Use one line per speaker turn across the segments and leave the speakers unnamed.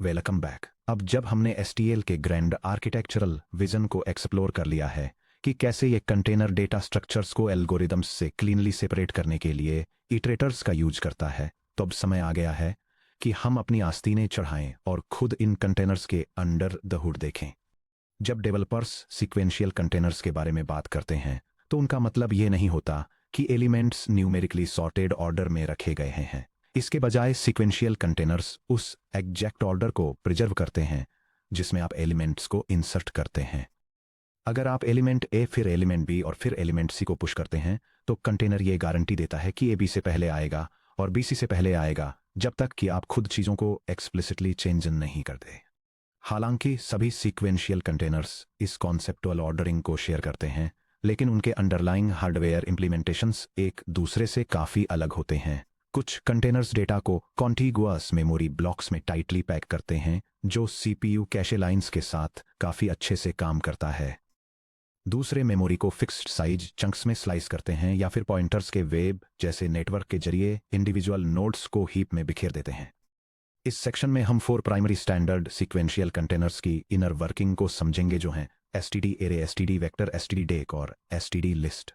Welcome back. अब जब हमने एसटीएल के ग्रैंड आर्किटेक्चरल विजन को एक्सप्लोर कर लिया है कि कैसे ये कंटेनर डेटा स्ट्रक्चर्स को एल्गोरिदम्स से क्लीनली सेपरेट करने के लिए इटरेटर्स का यूज करता है, तो अब समय आ गया है कि हम अपनी आस्तीनें चढ़ाएं और खुद इन कंटेनर्स के अंडर द हुड देखें। जब डेवलपर्स सीक्वेंशियल कंटेनर्स के बारे में बात करते हैं तो उनका मतलब ये नहीं होता कि एलिमेंट्स न्यूमेरिकली सॉर्टेड ऑर्डर में रखे गए हैं। इसके बजाय सीक्वेंशियल कंटेनर्स उस एग्जैक्ट ऑर्डर को प्रिजर्व करते हैं जिसमें आप एलिमेंट्स को इंसर्ट करते हैं। अगर आप एलिमेंट ए फिर एलिमेंट बी और फिर एलिमेंट सी को पुश करते हैं तो कंटेनर ये गारंटी देता है कि ए बी से पहले आएगा और बी सी से पहले आएगा, जब तक कि आप खुद चीज़ों को एक्सप्लिसिटली चेंज नहीं करते। हालांकि सभी सीक्वेंशियल कंटेनर्स इस कॉन्सेप्टुअल ऑर्डरिंग को शेयर करते हैं, लेकिन उनके अंडरलाइंग हार्डवेयर इंप्लीमेंटेशंस एक दूसरे से काफ़ी अलग होते हैं। कुछ कंटेनर्स डेटा को कॉन्टिगुअस मेमोरी ब्लॉक्स में टाइटली पैक करते हैं, जो सीपीयू कैशे लाइंस के साथ काफ़ी अच्छे से काम करता है। दूसरे मेमोरी को फिक्स्ड साइज चंक्स में स्लाइस करते हैं या फिर पॉइंटर्स के वेब जैसे नेटवर्क के जरिए इंडिविजुअल नोड्स को हीप में बिखेर देते हैं। इस सेक्शन में हम 4 प्राइमरी स्टैंडर्ड सीक्वेंशियल कंटेनर्स की इनर वर्किंग को समझेंगे, जो हैं STD array, STD vector, STD deck और एसटीडी लिस्ट।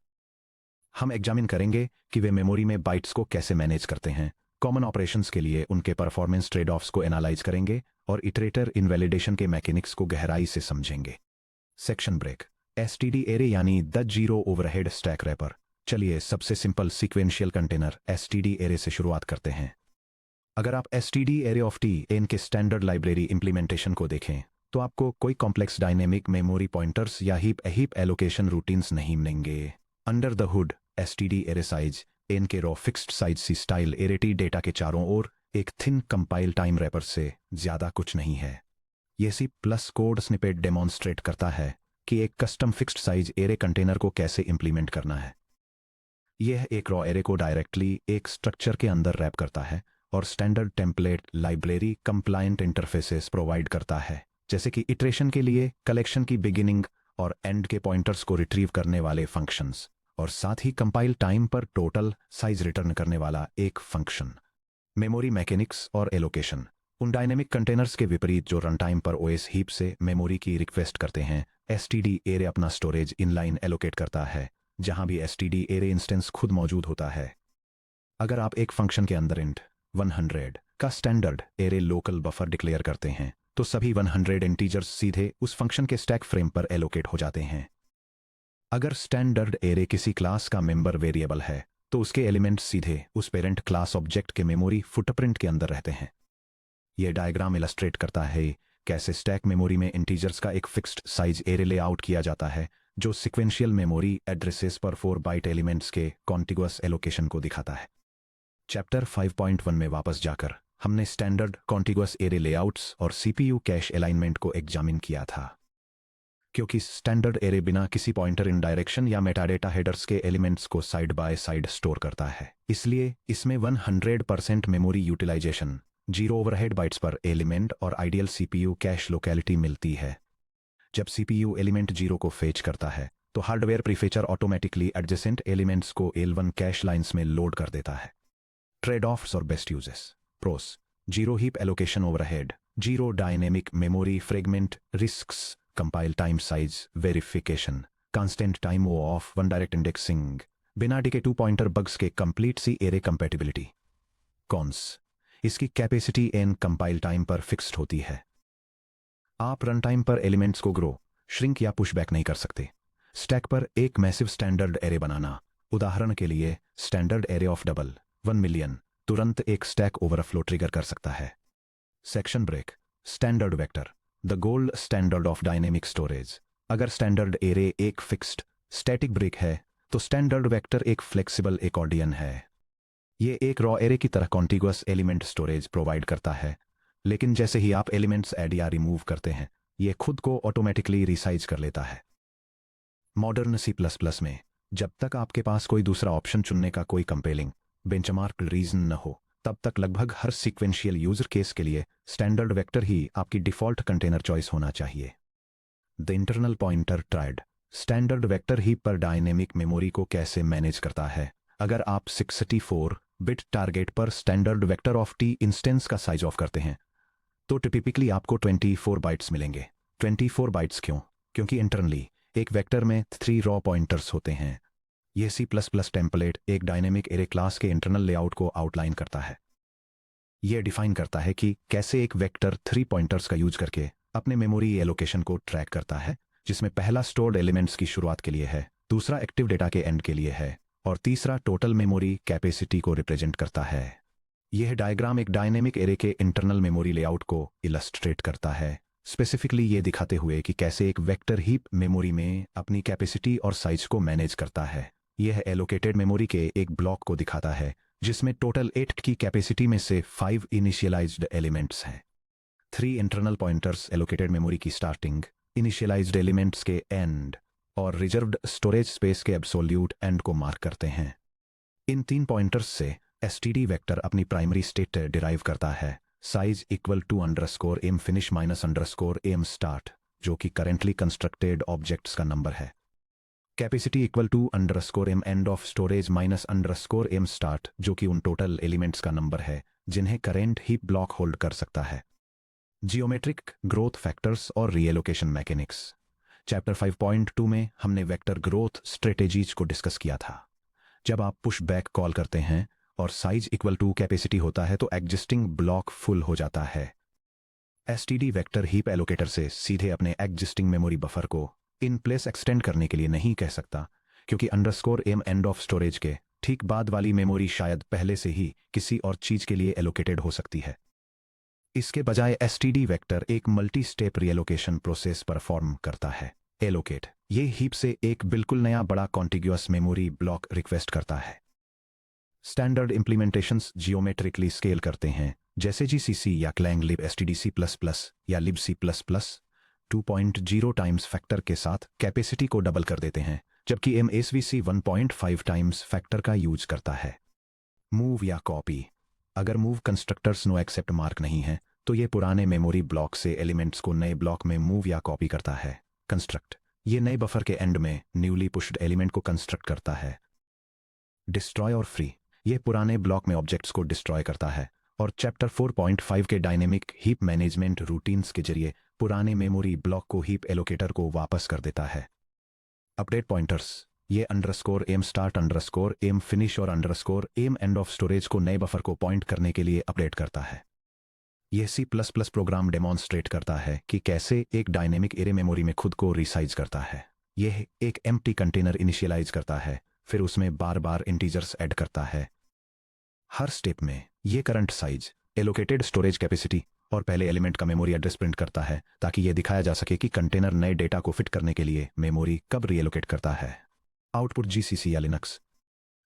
हम एग्जामिन करेंगे कि वे मेमोरी में बाइट्स को कैसे मैनेज करते हैं, कॉमन ऑपरेशंस के लिए उनके परफॉर्मेंस ट्रेड ऑफ्स को एनालाइज करेंगे और इटरेटर इनवैलिडेशन के मैकेनिक्स को गहराई से समझेंगे। Section break. एसटीडी एरे यानी the zero overhead stack wrapper. चलिए सबसे simple sequential container STD array से शुरुआत करते हैं। अगर आप STD array of T N के स्टैंडर्ड लाइब्रेरी इंप्लीमेंटेशन को देखें तो आपको कोई कॉम्प्लेक्स डायनेमिक मेमोरी पॉइंटर्स या हीप एलोकेशन रूटीन्स नहीं मिलेंगे। Under the hood STD array size N के raw fixed size C style array T data के चारों ओर एक थिन कंपाइल टाइम रैपर से ज्यादा कुछ नहीं है। यह C plus code snippet demonstrate करता है कि एक custom fixed size array container को कैसे इंप्लीमेंट करना है। यह एक रॉ एरे को डायरेक्टली एक स्ट्रक्चर के अंदर रैप करता है और standard template library compliant interfaces provide करता है, जैसे कि इटरेशन के लिए कलेक्शन की बिगिनिंग और एंड के पॉइंटर्स को रिट्रीव करने वाले फंक्शंस, और साथ ही कंपाइल टाइम पर टोटल साइज रिटर्न करने वाला एक फंक्शन। मेमोरी मैकेनिक्स और एलोकेशन। उन डायनेमिक कंटेनर्स के विपरीत जो रन टाइम पर ओएस हीप से मेमोरी की रिक्वेस्ट करते हैं, एसटीडी एरे अपना स्टोरेज इनलाइन एलोकेट करता है, जहां भी एसटीडी एरे इंस्टेंस खुद मौजूद होता है। अगर आप एक फंक्शन के अंदर इंट 100 का standard array local buffer declare करते हैं तो सभी 100 इंटीजर्स सीधे उस फंक्शन के स्टैक फ्रेम पर एलोकेट हो जाते हैं। अगर स्टैंडर्ड एरे किसी क्लास का मेंबर वेरिएबल है तो उसके एलिमेंट्स सीधे उस पेरेंट क्लास ऑब्जेक्ट के मेमोरी फुटप्रिंट के अंदर रहते हैं। यह डायग्राम इलस्ट्रेट करता है कैसे स्टैक मेमोरी में इंटीजर्स का एक फिक्स्ड साइज एरे लेआउट किया जाता है, जो सिक्वेंशियल मेमोरी एड्रेसेस पर 4 बाइट एलिमेंट्स के कॉन्टिगुअस एलोकेशन को दिखाता है। चैप्टर 5.1 में वापस जाकर हमने स्टैंडर्ड कॉन्टिगुअस एरे लेआउट्स और सीपीयू कैश अलाइनमेंट को एग्जामिन किया था। क्योंकि स्टैंडर्ड एरे बिना किसी पॉइंटर इन डायरेक्शन या मेटाडेटा हेडर्स के एलिमेंट्स को साइड बाय साइड स्टोर करता है, इसलिए इसमें 100% मेमोरी यूटिलाइजेशन, 0 ओवरहेड बाइट्स पर एलिमेंट और आइडियल सीपीयू कैश लोकेलिटी मिलती है। जब सीपीयू एलिमेंट 0 को फेच करता है तो hardware prefetcher automatically adjacent elements को L1 कैश लाइंस में लोड कर देता है। ट्रेड ऑफ्स और best uses. Pros: 0 heap allocation overhead, 0 dynamic memory fragment risks, compile time size verification, constant time of one direct indexing, बिना decay 2 pointer bugs के complete C array compatibility. Cons: इसकी capacity N compile time पर fixed होती है। आप run time पर elements को grow, shrink या पुशबैक नहीं कर सकते। स्टैक पर एक मैसिव स्टैंडर्ड एरे बनाना, उदाहरण के लिए standard array of double 1 million, तुरंत एक स्टैक ओवरफ्लो ट्रिगर कर सकता है। Section break. Standard vector, the gold standard of dynamic storage. अगर स्टैंडर्ड एरे एक फिक्स्ड स्टैटिक ब्रेक है तो स्टैंडर्ड वेक्टर एक फ्लेक्सिबल एकॉर्डियन है। ये एक रॉ एरे की तरह कॉन्टिगुअस एलिमेंट स्टोरेज प्रोवाइड करता है, लेकिन जैसे ही आप एलिमेंट्स ऐड या रिमूव करते हैं ये खुद को ऑटोमेटिकली रिसाइज कर लेता है। मॉडर्न C++ में जब तक आपके पास कोई दूसरा ऑप्शन चुनने का कोई कंपेलिंग बेंचमार्क रीजन न हो, तब तक लगभग हर सीक्वेंशियल यूजर केस के लिए स्टैंडर्ड वेक्टर ही आपकी डिफॉल्ट कंटेनर चॉइस होना चाहिए। The internal pointer triad. Standard vector heap पर डायनेमिक मेमोरी को कैसे मैनेज करता है। अगर आप 64 बिट टारगेट पर standard vector of T instance का साइज ऑफ करते हैं तो टिपिकली आपको 24 बाइट्स मिलेंगे। 24 बाइट्स क्यों? क्योंकि इंटरनली एक वेक्टर में 3 रॉ पॉइंटर्स होते हैं। यह C++ टेम्पलेट एक डायनेमिक एरे क्लास के इंटरनल लेआउट को आउटलाइन करता है। यह डिफाइन करता है कि कैसे एक वेक्टर 3 पॉइंटर्स का यूज करके अपने मेमोरी एलोकेशन को ट्रैक करता है, जिसमें पहला स्टोर्ड एलिमेंट्स की शुरुआत के लिए है, दूसरा एक्टिव डेटा के एंड के लिए है और तीसरा टोटल मेमोरी कैपेसिटी को रिप्रेजेंट करता है। यह डायग्राम एक डायनेमिक एरे के इंटरनल मेमोरी लेआउट को इलस्ट्रेट करता है, स्पेसिफिकली ये दिखाते हुए कि कैसे एक वेक्टर हीप मेमोरी में अपनी कैपेसिटी और साइज को मैनेज करता है। यह एलोकेटेड मेमोरी के एक ब्लॉक को दिखाता है जिसमें टोटल 8 की कैपेसिटी में से 5 इनिशियलाइज्ड एलिमेंट्स हैं। 3 इंटरनल पॉइंटर्स एलोकेटेड मेमोरी की स्टार्टिंग, इनिशियलाइज्ड एलिमेंट्स के एंड और रिजर्व्ड स्टोरेज स्पेस के एब्सोल्यूट एंड को मार्क करते हैं। इन 3 पॉइंटर्स से एसटीडी वेक्टर अपनी प्राइमरी स्टेट डिराइव करता है, size equal to underscore M finish minus underscore M start, जो कि करेंटली कंस्ट्रक्टेड ऑब्जेक्ट्स का नंबर है। Capacity equal to underscore M end of storage minus underscore M start, जो कि उन टोटल एलिमेंट्स का नंबर है जिन्हें करेंट हीप ब्लॉक होल्ड कर सकता है। जियोमेट्रिक ग्रोथ फैक्टर्स और रीएलोकेशन मैकेनिक्स। चैप्टर 5.2 में हमने वेक्टर ग्रोथ स्ट्रेटेजीज को डिस्कस किया था। जब आप पुश बैक कॉल करते हैं और साइज इक्वल टू कैपेसिटी होता है तो एग्जिस्टिंग ब्लॉक फुल हो जाता है। एसटीडी वेक्टर हीप एलोकेटर से सीधे अपने एग्जिस्टिंग मेमोरी बफर को इन प्लेस एक्सटेंड करने के लिए नहीं कह सकता, क्योंकि underscore M end of storage के ठीक बाद वाली मेमोरी शायद पहले से ही किसी और चीज के लिए एलोकेटेड हो सकती है। इसके बजाय एसटीडी वेक्टर एक multi step reallocation process perform करता है। एलोकेट ये हीप से एक बिल्कुल नया बड़ा कॉन्टिग्यूअस मेमोरी ब्लॉक रिक्वेस्ट करता है। स्टैंडर्ड इंप्लीमेंटेशंस जियोमेट्रिकली स्केल करते हैं, जैसे जीसीसी या क्लैंग लिब एसटीडीसी प्लस प्लस या libc plus plus 2.0 times factor के साथ कैपेसिटी को डबल कर देते हैं, जबकि MSVC 1.5 टाइम्स फैक्टर का यूज करता है। मूव या कॉपी। अगर move constructors no except mark नहीं है तो ये पुराने मेमोरी ब्लॉक से एलिमेंट्स को नए ब्लॉक में मूव या कॉपी करता है। कंस्ट्रक्ट ये नए बफर के एंड में न्यूली पुश्ड एलिमेंट को कंस्ट्रक्ट करता है। डिस्ट्रॉय और फ्री ये पुराने ब्लॉक में ऑब्जेक्ट्स को डिस्ट्रॉय करता है और चैप्टर 4.5 के डायनेमिक हीप मैनेजमेंट रूटीन्स के जरिए पुराने मेमोरी ब्लॉक को हीप एलोकेटर को वापस कर देता है। अपडेट पॉइंटर्स ये underscore M start underscore M finish और underscore M end of storage को नए बफर को पॉइंट करने के लिए अपडेट करता है। यह C++ प्रोग्राम डेमोन्स्ट्रेट करता है कि कैसे एक डायनेमिक एरे मेमोरी में खुद को रिसाइज करता है। यह एक एम्प्टी कंटेनर इनिशियलाइज करता है, फिर उसमें बार बार इंटीजर्स ऐड करता है। हर स्टेप में यह current size, allocated storage capacity और पहले एलिमेंट का मेमोरी एड्रेस प्रिंट करता है, ताकि यह दिखाया जा सके कि कंटेनर नए डेटा को फिट करने के लिए मेमोरी कब रीएलोकेट करता है। आउटपुट जीसीसी या लिनक्स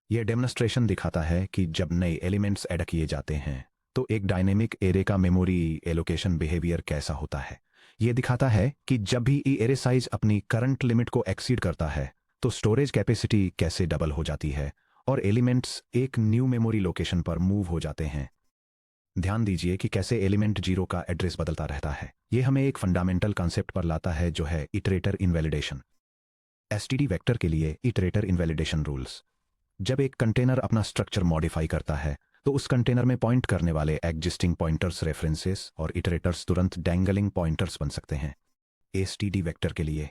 यह डेमोन्स्ट्रेशन दिखाता है कि जब नए एलिमेंट्स ऐड किए जाते हैं तो एक डायनेमिक एरे का मेमोरी एलोकेशन बिहेवियर कैसा होता है। यह दिखाता है कि जब भी एरे साइज अपनी करंट लिमिट को एक्सीड करता है तो स्टोरेज कैपेसिटी कैसे डबल हो जाती है और एलिमेंट्स एक न्यू मेमोरी लोकेशन पर मूव हो जाते हैं। ध्यान दीजिए कि कैसे एलिमेंट 0 का एड्रेस बदलता रहता है। यह हमें एक फंडामेंटल कॉन्सेप्ट पर लाता है, जो है इटरेटर इनवैलिडेशन। एसटीडी वेक्टर के लिए इटरेटर इनवैलिडेशन रूल्स। जब एक कंटेनर अपना स्ट्रक्चर मॉडिफाई करता है तो उस कंटेनर में पॉइंट करने वाले एग्जिस्टिंग पॉइंटर्स रेफरेंसेस और इटरेटर्स तुरंत डैंगलिंग पॉइंटर्स बन सकते हैं। एसटीडी वेक्टर के लिए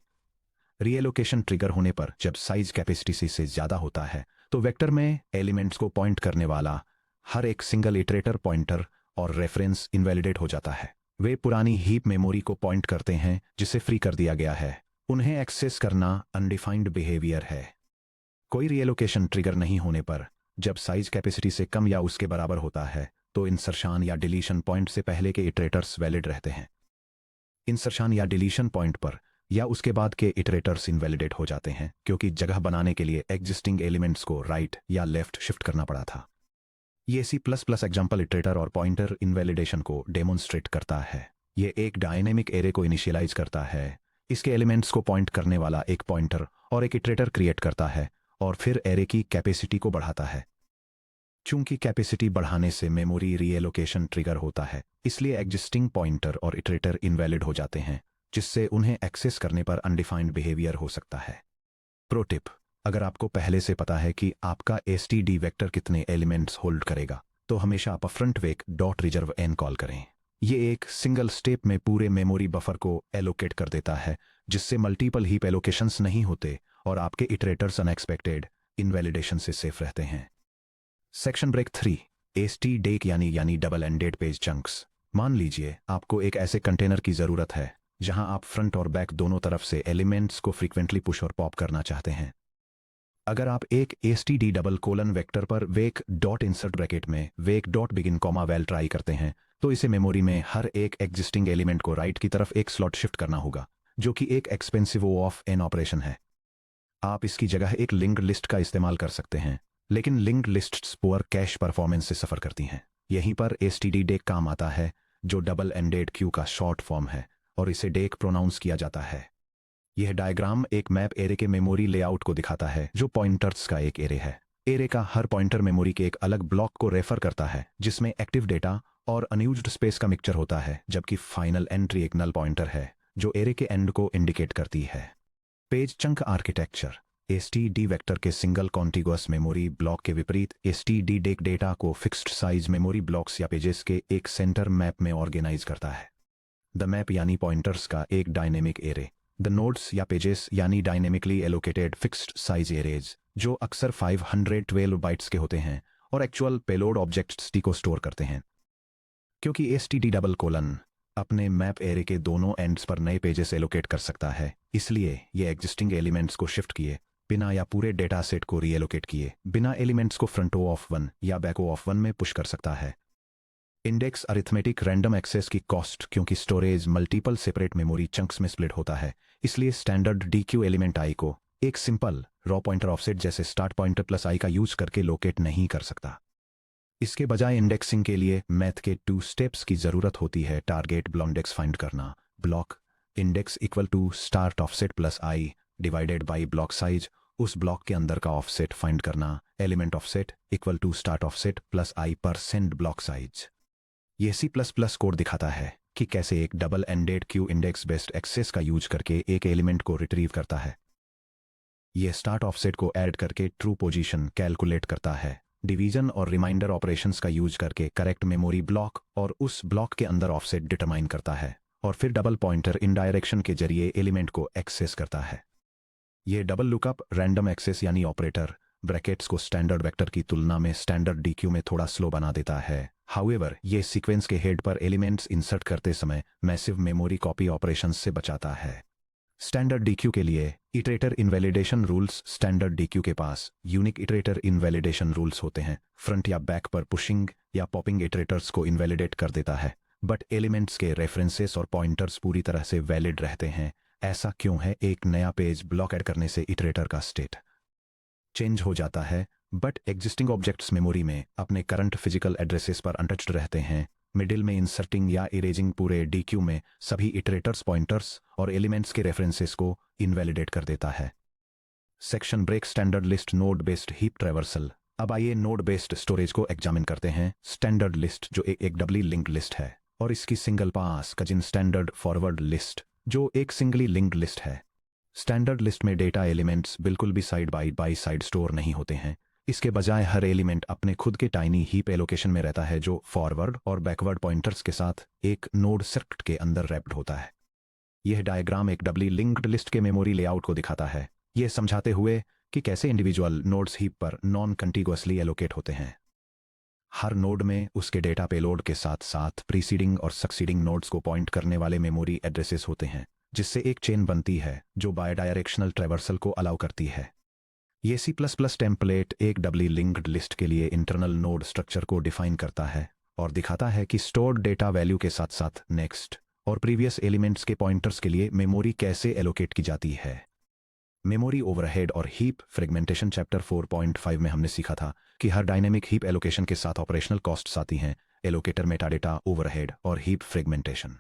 रीएलोकेशन ट्रिगर होने पर जब साइज कैपेसिटी से ज्यादा होता है तो वेक्टर में एलिमेंट्स को पॉइंट करने वाला हर एक सिंगल इटरेटर पॉइंटर और रेफरेंस इनवैलिडेट हो जाता है। वे पुरानी हीप मेमोरी को पॉइंट करते हैं जिसे फ्री कर दिया गया है। उन्हें एक्सेस करना अनडिफाइंड बिहेवियर है। कोई रीएलोकेशन ट्रिगर नहीं होने पर जब साइज कैपेसिटी से कम या उसके बराबर होता है तो इंसर्शन या डिलीशन पॉइंट से पहले के इटरेटर्स वैलिड रहते हैं। इंसर्शन या डिलीशन पॉइंट पर या उसके बाद के इटरेटर्स इनवैलिडेट हो जाते हैं, क्योंकि जगह बनाने के लिए एग्जिस्टिंग एलिमेंट्स को राइट या लेफ्ट शिफ्ट करना पड़ा था। ये C++ एग्जाम्पल इटरेटर और पॉइंटर इनवैलिडेशन को डेमोन्स्ट्रेट करता है। ये एक डायनेमिक एरे को इनिशियलाइज करता है, इसके एलिमेंट्स को पॉइंट करने वाला एक पॉइंटर और एक इटरेटर क्रिएट करता है और फिर एरे की कैपेसिटी को बढ़ाता है। चूंकि कैपेसिटी बढ़ाने से मेमोरी रीएलोकेशन ट्रिगर होता है, इसलिए एग्जिस्टिंग पॉइंटर और इटरेटर इनवैलिड हो जाते हैं, जिससे उन्हें एक्सेस करने पर अनडिफाइंड बिहेवियर हो सकता है। प्रो टिप, अगर आपको पहले से पता है कि आपका एसटीडी वेक्टर कितने एलिमेंट्स होल्ड करेगा तो हमेशा अपफ्रंट वेक डॉट रिजर्व एन कॉल करें। ये एक सिंगल स्टेप में पूरे मेमोरी बफर को एलोकेट कर देता है, जिससे मल्टीपल हीप एलोकेशंस नहीं होते और आपके इटरेटर्स अनएक्सपेक्टेड इनवैलिडेशन से सेफ रहते हैं। सेक्शन ब्रेक 3, एसटी डेक यानी डबल एंडेड पेज चंक्स। मान लीजिए आपको एक ऐसे कंटेनर की जरूरत है जहां आप फ्रंट और बैक दोनों तरफ से एलिमेंट्स को फ्रीक्वेंटली पुश और पॉप करना चाहते हैं। अगर आप एक एसटीडी डबल कोलन वेक्टर पर वेक डॉट इंसर्ट ब्रैकेट में vec dot begin comma well try करते हैं, तो इसे मेमोरी में हर एक एग्जिस्टिंग एलिमेंट को राइट की तरफ एक स्लॉट शिफ्ट करना होगा, जो कि एक एक्सपेंसिव ऑफ एन ऑपरेशन है। आप इसकी जगह एक लिंक्ड लिस्ट का इस्तेमाल कर सकते हैं, लेकिन linked lists poor cash performance से सफ़र करती हैं। यहीं पर एसटीडी डेक काम आता है, जो डबल एंडेड क्यू का शॉर्ट फॉर्म है और इसे डेक प्रोनाउंस किया जाता है। यह डायग्राम एक मैप एरे के मेमोरी लेआउट को दिखाता है, जो पॉइंटर्स का एक एरे है। एरे का हर पॉइंटर मेमोरी के एक अलग ब्लॉक को रेफर करता है, जिसमें एक्टिव डेटा और अनयूज्ड स्पेस का मिक्सचर होता है, जबकि फाइनल एंट्री एक नल पॉइंटर है जो एरे के एंड को इंडिकेट करती है। Page chunk architecture. STD vector के सिंगल कॉन्टिगुअस मेमोरी ब्लॉक के विपरीत एसटीडी डेक डेटा को फिक्स्ड साइज मेमोरी ब्लॉक्स या पेजेस के एक सेंटर मैप में ऑर्गेनाइज करता है। द मैप यानी पॉइंटर्स का एक डायनेमिक एरे, द नोड्स या पेजेस यानी dynamically allocated fixed size arrays, जो अक्सर 512 बाइट्स के होते हैं और एक्चुअल पेलोड ऑब्जेक्ट्स टी को स्टोर करते हैं। क्योंकि एसटीडी डबल कोलन अपने मैप एरे के दोनों एंड्स पर नए पेजेस एलोकेट कर सकता है, इसलिए ये एग्जिस्टिंग एलिमेंट्स को शिफ्ट किए बिना या पूरे डेटा सेट को रीएलोकेट किए बिना एलिमेंट्स को फ्रंट ओ ऑफ वन या बैक ओ ऑफ वन में पुश कर सकता है। इंडेक्स अरिथमेटिक रैंडम एक्सेस की कॉस्ट। क्योंकि storage multiple separate memory chunks में स्प्लिट होता है, इसलिए स्टैंडर्ड डीक्यू एलिमेंट आई को एक सिंपल रॉ पॉइंटर ऑफसेट जैसे स्टार्ट पॉइंटर प्लस आई का यूज करके लोकेट नहीं कर सकता। इसके बजाय इंडेक्सिंग के लिए मैथ के 2 स्टेप्स की जरूरत होती है। टारगेट ब्लॉन्डेक्स फाइंड करना, block index equal to start offset plus I divided by block size, उस ब्लॉक के अंदर का ऑफसेट फाइंड करना, element offset equal to start offset plus I percent block size. यह C++ कोड दिखाता है कि कैसे एक double ended queue index based access का यूज करके एक एलिमेंट को रिट्रीव करता है। यह स्टार्ट ऑफसेट को ऐड करके ट्रू पोजीशन कैलकुलेट करता है, डिवीजन और रिमाइंडर ऑपरेशंस का यूज करके करेक्ट मेमोरी ब्लॉक और उस ब्लॉक के अंदर ऑफसेट डिटरमाइन करता है, और फिर डबल पॉइंटर इनडायरेक्शन के जरिए एलिमेंट को एक्सेस करता है। यह डबल लुकअप रैंडम एक्सेस यानी ऑपरेटर ब्रैकेट्स को स्टैंडर्ड वेक्टर की तुलना में स्टैंडर्ड डीक्यू में थोड़ा स्लो बना देता है। हाउएवर, ये सीक्वेंस के हेड पर एलिमेंट्स इंसर्ट करते समय मैसिव मेमोरी कॉपी ऑपरेशंस से बचाता है। स्टैंडर्ड डीक्यू के लिए iterator invalidation rules. Standard deque के पास यूनिक इटरेटर इनवैलिडेशन रूल्स होते हैं। फ्रंट या बैक पर पुशिंग या पॉपिंग इटरेटर्स को इनवैलिडेट कर देता है, बट एलिमेंट्स के रेफरेंसेस और पॉइंटर्स पूरी तरह से वैलिड रहते हैं। ऐसा क्यों है? एक नया पेज ब्लॉक ऐड करने से इटरेटर का स्टेट चेंज हो जाता है, बट एग्जिस्टिंग ऑब्जेक्ट्स मेमोरी में अपने करंट फिजिकल एड्रेसेस पर अनटच्ड रहते हैं। मिडिल में इंसर्टिंग या इरेजिंग पूरे डीक्यू में सभी इटरेटर्स पॉइंटर्स और एलिमेंट्स के रेफरेंसेस को इनवैलिडेट कर देता है। Section break standard list node based heap traversal. अब आइए नोड बेस्ड स्टोरेज को एग्जामिन करते हैं। स्टैंडर्ड लिस्ट जो एक डबली लिंक्ड लिस्ट है, और इसकी single pass cousin standard forward list जो एक सिंगली लिंक्ड लिस्ट है। स्टैंडर्ड लिस्ट में डेटा एलिमेंट्स बिल्कुल भी साइड बाई साइड स्टोर नहीं होते हैं। इसके बजाय हर एलिमेंट अपने खुद के टाइनी हीप एलोकेशन में रहता है, जो फॉरवर्ड और बैकवर्ड पॉइंटर्स के साथ एक नोड सर्किट के अंदर रैप्ड होता है। यह डायग्राम एक डबली लिंक्ड लिस्ट के मेमोरी लेआउट को दिखाता है, यह समझाते हुए कि कैसे इंडिविजुअल नोड्स हीप पर नॉन कंटिगुअसली एलोकेट होते हैं। हर नोड में उसके डेटा पेलोड के साथ साथ प्रीसीडिंग और सक्सीडिंग नोड्स को पॉइंट करने वाले मेमोरी एड्रेसेस होते हैं, जिससे एक चेन बनती है जो बायडायरेक्शनल ट्रैवर्सल को अलाउ करती है। ये C++ टेम्पलेट एक डबली लिंक्ड लिस्ट के लिए इंटरनल नोड स्ट्रक्चर को डिफाइन करता है और दिखाता है कि स्टोर्ड डेटा वैल्यू के साथ साथ नेक्स्ट और प्रीवियस एलिमेंट्स के पॉइंटर्स के लिए मेमोरी कैसे एलोकेट की जाती है। मेमोरी ओवरहेड और हीप फ्रेगमेंटेशन चैप्टर 4.5 में हमने सीखा था कि हर डायनेमिक हीप एलोकेशन के साथ ऑपरेशनल कॉस्ट्स आती हैं, एलोकेटर मेटाडेटा, ओवरहेड और हीप फ्रेगमेंटेशन।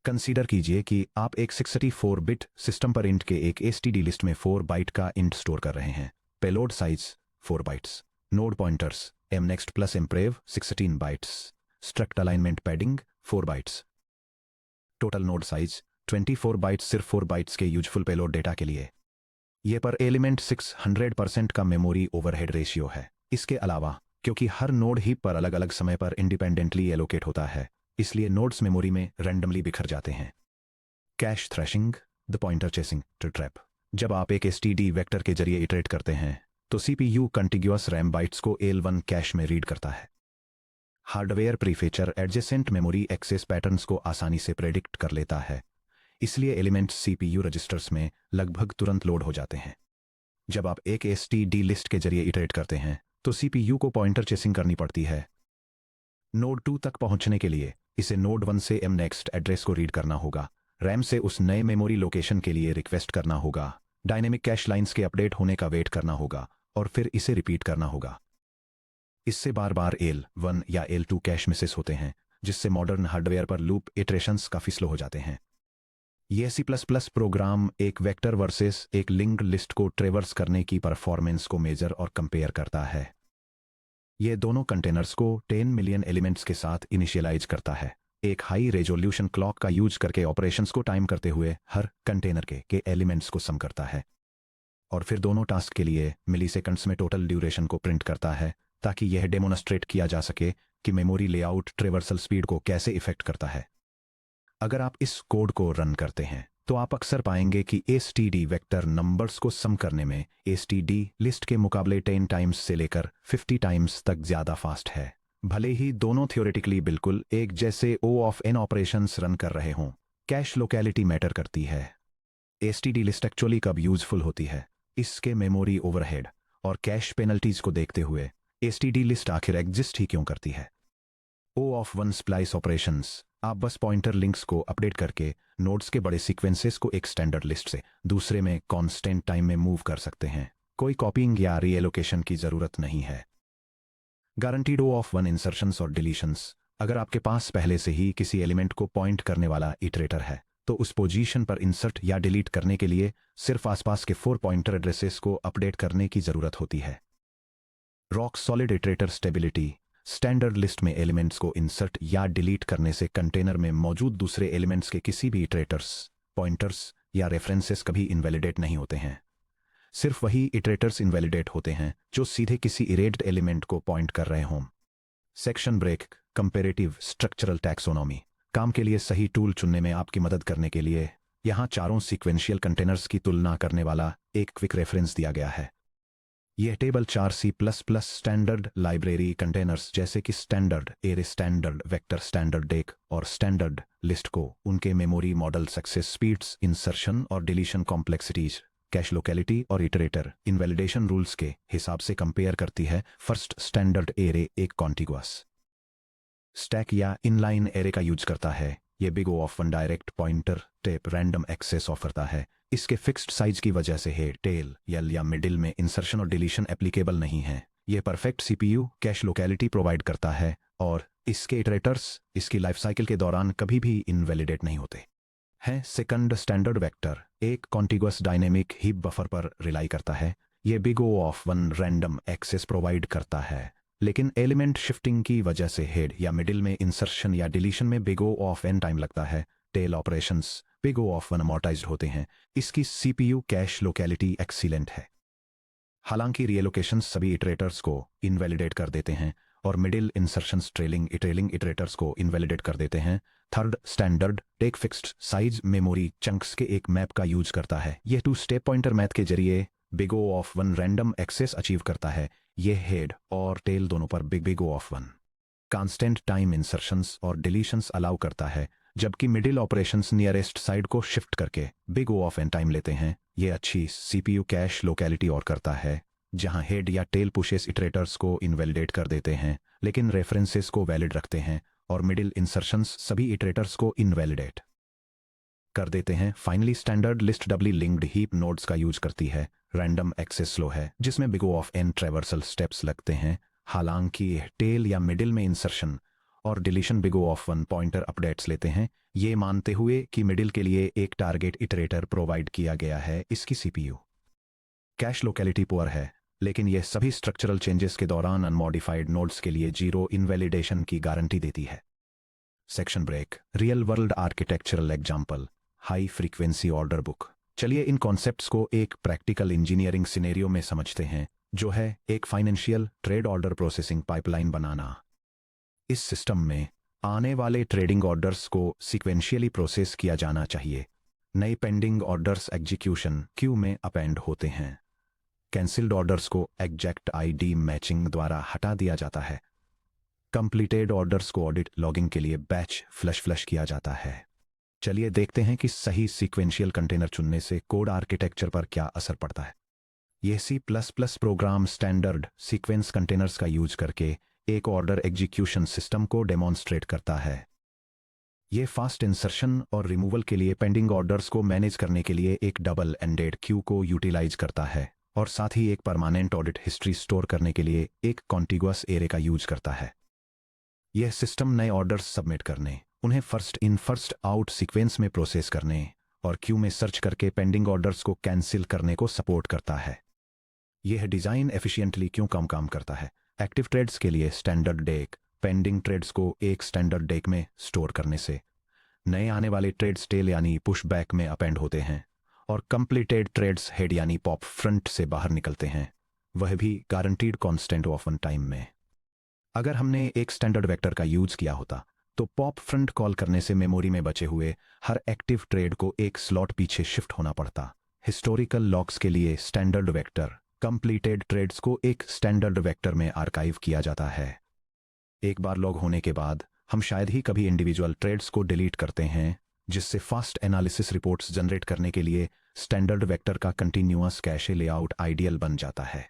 कंसीडर कीजिए कि आप एक 64 बिट सिस्टम पर इंट के एक एसटीडी लिस्ट में 4 बाइट का इंट स्टोर कर रहे हैं। Payload size 4 bytes, node pointers mnext plus imprev 16 bytes, struct alignment padding 4 bytes, total node size 24 bytes सिर्फ 4 बाइट्स के यूजफुल पेलोड डेटा के लिए। यह पर एलिमेंट 600% का मेमोरी ओवरहेड रेशियो है। इसके अलावा क्योंकि हर नोड हीप पर अलग अलग समय पर इंडिपेंडेंटली एलोकेट होता है, इसलिए नोड्स मेमोरी में रैंडमली बिखर जाते हैं। Cache thrashing, the pointer chasing trap. जब आप एक एसटीडी वेक्टर के जरिए इटरेट करते हैं तो सीपीयू कंटिग्यूअस रैम बाइट्स को L1 कैश में रीड करता है। Hardware prefetcher adjacent memory access patterns को आसानी से प्रेडिक्ट कर लेता है, इसलिए एलिमेंट्स सीपीयू रजिस्टर्स में लगभग तुरंत लोड हो जाते हैं। जब आप एक एसटीडी लिस्ट के जरिए इटरेट करते हैं तो सीपीयू को पॉइंटर चेसिंग करनी पड़ती है। नोड 2 तक पहुंचने के लिए इसे नोड 1 से नेक्स्ट एड्रेस को रीड करना होगा, रैम से उस नए मेमोरी लोकेशन के लिए रिक्वेस्ट करना होगा, डायनेमिक कैश लाइंस के अपडेट होने का वेट करना होगा और फिर इसे रिपीट करना होगा। इससे बार बार L1 या L2 कैश मिसेस होते हैं, जिससे मॉडर्न हार्डवेयर पर लूप इटरेशंस काफी स्लो हो जाते हैं। यह C++ प्रोग्राम एक वेक्टर वर्सेस एक लिंक्ड लिस्ट को ट्रेवर्स करने की परफॉर्मेंस को मेजर और कंपेयर करता है। यह दोनों कंटेनर्स को 10 मिलियन एलिमेंट्स के साथ इनिशियलाइज करता है, एक हाई रेजोल्यूशन क्लॉक का यूज करके ऑपरेशंस को टाइम करते हुए हर कंटेनर के एलिमेंट्स को सम करता है, और फिर दोनों टास्क के लिए मिलीसेकंड्स में टोटल ड्यूरेशन को प्रिंट करता है, ताकि यह डेमोन्स्ट्रेट किया जा सके कि मेमोरी लेआउट ट्रेवर्सल स्पीड को कैसे इफेक्ट करता है। अगर आप इस कोड को रन करते हैं तो आप अक्सर पाएंगे कि एसटीडी वेक्टर नंबर्स को सम करने में एसटीडी लिस्ट के मुकाबले 10 टाइम्स से लेकर 50 टाइम्स तक ज्यादा फास्ट है, भले ही दोनों थ्योरेटिकली बिल्कुल एक जैसे O of n operations run कर रहे हों। कैश लोकेलिटी मैटर करती है। एसटीडी लिस्ट एक्चुअली कब यूजफुल होती है, इसके मेमोरी ओवरहेड और कैश पेनल्टीज को देखते हुए एसटीडी लिस्ट आखिर एग्जिस्ट ही क्यों करती है। O ऑफ 1 स्प्लाइस ऑपरेशंस, आप बस पॉइंटर लिंक्स को अपडेट करके नोड्स के बड़े सीक्वेंसेस को एक स्टैंडर्ड लिस्ट से दूसरे में कांस्टेंट टाइम में मूव कर सकते हैं। कोई कॉपिंग या रीएलोकेशन की जरूरत नहीं है। गारंटीड O ऑफ 1 इंसर्शंस और डिलीशंस, अगर आपके पास पहले से ही किसी एलिमेंट को पॉइंट करने वाला इटरेटर है तो उस पोजीशन पर इंसर्ट या डिलीट करने के लिए सिर्फ आसपास के 4 पॉइंटर एड्रेसेस को अपडेट करने की जरूरत होती है। Rock solid iterator stability, standard list में एलिमेंट्स को इंसर्ट या डिलीट करने से कंटेनर में मौजूद दूसरे एलिमेंट्स के किसी भी इटरेटर्स, पॉइंटर्स या रेफरेंसेस कभी इनवैलिडेट नहीं होते हैं। सिर्फ वही इटरेटर्स इनवैलिडेट होते हैं जो सीधे किसी इरेज्ड एलिमेंट को पॉइंट कर रहे हों। Section break, comparative structural taxonomy, काम के लिए सही टूल चुनने में आपकी मदद करने के लिए यहां चारों सीक्वेंशियल कंटेनर्स की तुलना करने वाला एक क्विक रेफरेंस दिया गया है। यह table 4 C++ standard library containers जैसे कि standard array, standard vector, standard deque और स्टैंडर्ड लिस्ट को उनके memory model, success speeds, insertion और डिलीशन कॉम्प्लेक्सिटीज, कैश लोकेलिटी और इटरेटर इनवैलिडेशन रूल्स के हिसाब से कंपेयर करती है। फर्स्ट, स्टैंडर्ड एरे एक कॉन्टिग्यूअस स्टैक या इनलाइन एरे का यूज करता है। यह big O of 1 direct pointer tape random access offer करता है। इसके फिक्स्ड साइज की वजह से हेड, टेल, यल या मिडिल में इंसर्शन और डिलीशन एप्लीकेबल नहीं है। यह perfect CPU cash locality provide करता है और इसके इटरेटर्स इसकी लाइफ साइकिल के दौरान कभी भी इनवैलिडेट नहीं होते हैं। सेकंड, स्टैंडर्ड वेक्टर एक कॉन्टिग्यूअस डायनेमिक हीप बफर पर रिलाई करता है। यह big O of 1 random access provide करता है, लेकिन एलिमेंट शिफ्टिंग की वजह से हेड या मिडिल में इंसर्शन या डिलीशन में big O of n time लगता है। Tail operations big O of 1 amortized होते हैं। इसकी सीपीयू कैश लोकेलिटी एक्सीलेंट है। हालांकि रीएलोकेशंस सभी इटरेटर्स को इनवैलिडेट कर देते हैं और मिडिल इंसर्शंस ट्रेलिंग इटरेटर्स को इनवैलिडेट कर देते हैं। Third, standard deque fixed size memory chunks के एक मैप का यूज करता है। यह 2 स्टेप पॉइंटर मैथ के जरिए big O of 1 random access achieve करता है। यह हेड और टेल दोनों पर big O of 1 constant time insertions और डिलीशंस अलाउ करता है, जबकि मिडिल ऑपरेशंस नियरेस्ट साइड को शिफ्ट करके big O of n time लेते हैं। यह अच्छी सीपीयू कैश लोकेलिटी और करता है, जहां हेड या टेल पुशेस इटरेटर्स को इनवैलिडेट कर देते हैं लेकिन रेफरेंसेस को वैलिड रखते हैं, और मिडिल इंसर्शंस सभी इटरेटर्स को इनवैलिडेट कर देते हैं। Finally, standard list doubly linked heap nodes का यूज करती है। रैंडम एक्सेस स्लो है, जिसमें big O of n traversal steps लगते हैं। हालांकि टेल या मिडिल में इंसर्शन और deletion big O of 1 pointer updates लेते हैं, ये मानते हुए कि मिडिल के लिए एक टारगेट इटरेटर प्रोवाइड किया गया है। इसकी सीपीयू कैश लोकेलिटी पुअर है, लेकिन यह सभी स्ट्रक्चरल चेंजेस के दौरान अनमॉडिफाइड नोड्स के लिए 0 इनवैलिडेशन की गारंटी देती है। Section break, real world architectural example, high frequency order book. चलिए इन कॉन्सेप्ट्स को एक प्रैक्टिकल इंजीनियरिंग सिनेरियो में समझते हैं, जो है एक financial trade order processing pipeline बनाना। इस सिस्टम में आने वाले ट्रेडिंग ऑर्डर्स को सीक्वेंशियली प्रोसेस किया जाना चाहिए। नए पेंडिंग ऑर्डर्स एग्जीक्यूशन क्यू में अपेंड होते हैं। कैंसिल्ड ऑर्डर्स को एग्जैक्ट आईडी मैचिंग द्वारा हटा दिया जाता है। कंप्लीटेड ऑर्डर्स को ऑडिट लॉगिंग के लिए बैच फ्लश किया जाता है। चलिए देखते हैं कि सही सीक्वेंशियल कंटेनर चुनने से कोड आर्किटेक्चर पर क्या असर पड़ता है। यह C++ program standard sequence containers का यूज करके एक ऑर्डर एग्जीक्यूशन सिस्टम को डेमोन्स्ट्रेट करता है। यह फास्ट इंसर्शन और रिमूवल के लिए पेंडिंग ऑर्डर्स को मैनेज करने के लिए एक डबल एंडेड क्यू को यूटिलाइज करता है और साथ ही एक परमानेंट ऑडिट हिस्ट्री स्टोर करने के लिए एक कॉन्टिगुअस एरे का यूज करता है। यह सिस्टम नए ऑर्डर्स सबमिट करने, उन्हें first in first out sequence में प्रोसेस करने और क्यू में सर्च करके पेंडिंग ऑर्डर्स को कैंसिल करने को सपोर्ट करता है। यह डिज़ाइन एफिशिएंटली क्यों काम करता है। एक्टिव ट्रेड्स के लिए स्टैंडर्ड डेक पेंडिंग ट्रेड्स को एक स्टैंडर्ड डेक में स्टोर करने से नए आने वाले ट्रेड्स टेल यानी पुश बैक में अपेंड होते हैं और कंप्लीटेड ट्रेड्स हेड यानी पॉप फ्रंट से बाहर निकलते हैं, वह भी guaranteed constant of one time में। अगर हमने एक स्टैंडर्ड वेक्टर का यूज किया होता तो पॉप फ्रंट कॉल करने से मेमोरी में बचे हुए हर एक्टिव ट्रेड को एक स्लॉट पीछे शिफ्ट होना पड़ता। हिस्टोरिकल लॉक्स के लिए स्टैंडर्ड वेक्टर कंप्लीटेड ट्रेड्स को एक स्टैंडर्ड वेक्टर में आर्काइव किया जाता है। एक बार लॉग होने के बाद हम शायद ही कभी इंडिविजुअल ट्रेड्स को डिलीट करते हैं, जिससे फास्ट एनालिसिस रिपोर्ट्स जनरेट करने के लिए स्टैंडर्ड वेक्टर का कंटिन्यूअस कैशे लेआउट आइडियल बन जाता है।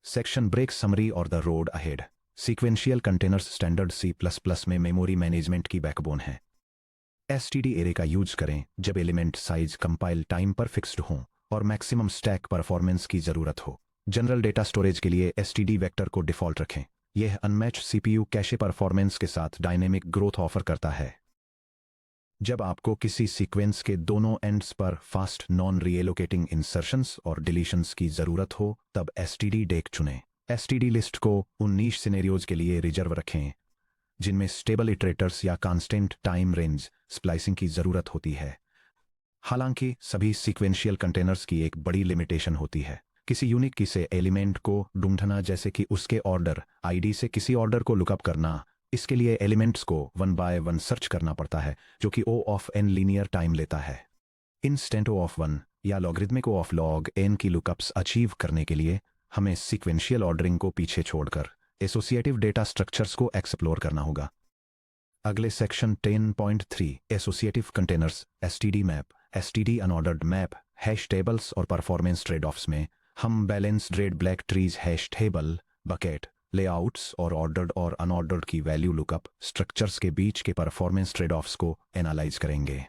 सेक्शन ब्रेक समरी और the road ahead. Sequential containers standard C++ में मेमोरी मैनेजमेंट की बैकबोन है। एसटीडी एरे का यूज करें जब एलिमेंट साइज कंपाइल टाइम पर फिक्स्ड हों और मैक्सिमम स्टैक परफॉर्मेंस की जरूरत हो। जनरल डेटा स्टोरेज के लिए एसटीडी वेक्टर को डिफॉल्ट रखें। यह अनमैच्ड सीपीयू कैशे परफॉर्मेंस के साथ डायनेमिक ग्रोथ ऑफर करता है। जब आपको किसी सीक्वेंस के दोनों एंड्स पर फास्ट नॉन रीएलोकेटिंग इंसर्शंस और डिलीशंस की जरूरत हो तब एसटीडी डेक चुनें। एसटीडी लिस्ट को उन नीश सिनेरियोज के लिए रिजर्व रखें जिनमें स्टेबल इटरेटर्स या कांस्टेंट टाइम रेंज स्प्लाइसिंग की जरूरत होती है। हालांकि सभी सीक्वेंशियल कंटेनर्स की एक बड़ी लिमिटेशन होती है। किसी यूनिक की से एलिमेंट को ढूंढना, जैसे कि उसके ऑर्डर आईडी से किसी ऑर्डर को लुकअप करना, इसके लिए एलिमेंट्स को 1 बाय 1 सर्च करना पड़ता है, जो कि O of n linear time लेता है। इंस्टेंट O ऑफ 1 या logarithmic O of log n की लुकअप्स अचीव करने के लिए हमें सीक्वेंशियल ऑर्डरिंग को पीछे छोड़कर एसोसिएटिव डेटा स्ट्रक्चर्स को एक्सप्लोर करना होगा। अगले section 10.3 associative containers STD map, STD unordered map, hash tables और परफॉर्मेंस ट्रेड ऑफ्स में हम balanced red black trees hash table, bucket, layouts और ऑर्डर्ड और अनऑर्डर्ड की वैल्यू लुकअप स्ट्रक्चर्स के बीच के परफॉर्मेंस ट्रेड ऑफ्स को एनालाइज करेंगे।